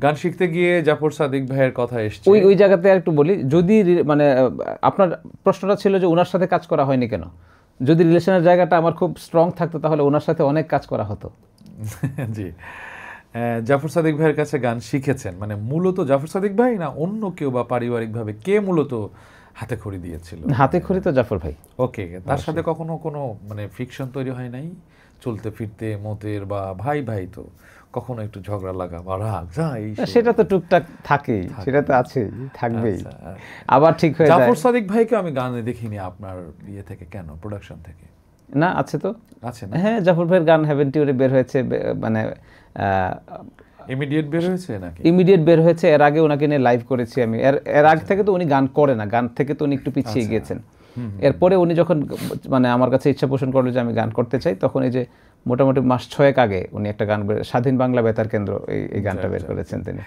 গান শিখতে গিয়ে জাফর সাদিক ভাইয়ের কথা এসছে। ওই জায়গাতে আর একটু বলি, যদি মানে আপনার প্রশ্নটা ছিল যে ওনার সাথে কাজ করা হয়নি কেন, যদি রিলেশনের জায়গাটা আমার খুব স্ট্রং থাকতো তাহলে ওনার সাথে অনেক কাজ করা হতো। জি, জাফর সাদিক ভাইয়ের কাছে গান শিখেছেন মানে মূলত জাফর সাদিক ভাই না অন্য কেউ বা পারিবারিকভাবে কে মূলত হাতে খড়ি দিয়েছিল? হাতে খড়ি তো জাফর ভাই। ওকে, তার সাথে কখনো কোনো মানে ফ্রিকশন তৈরি হয় নাই চলতে ফিরতে মতের, বা ভাই ভাই তো কখনো একটু ঝগড়া লাগা বা রাগ যাই? সেটা তো টুকটাক থাকেই, সেটা তো আছেই, থাকবেই, আবার ঠিক হয়ে যায়। জাফর সাদিক ভাইকে আমি গানে দেখিনি আপনার ইয়ে থেকে, কেন প্রোডাকশন থেকে? না, আছে তো, আছে না? হ্যাঁ, জাফর ভাইয়ের গান হেভেন টিউরে বের হয়েছে, মানে ইমিডিয়েট বের হয়েছে নাকি? ইমিডিয়েট বের হয়েছে। এর আগে ওনাকে নিয়ে লাইভ করেছি আমি। এর আগ থেকে তো উনি গান করে না, গান থেকে তো উনি একটু পিছিয়ে গিয়েছেন। এরপরে উনি যখন মানে আমার কাছে ইচ্ছা পোষণ করলো যে আমি গান করতে চাই, তখন এই যে মোটামুটি মাস 6 আগে উনি একটা গান স্বাধীন বাংলা বেতার কেন্দ্র এই গানটা বের করেছেন তিনি।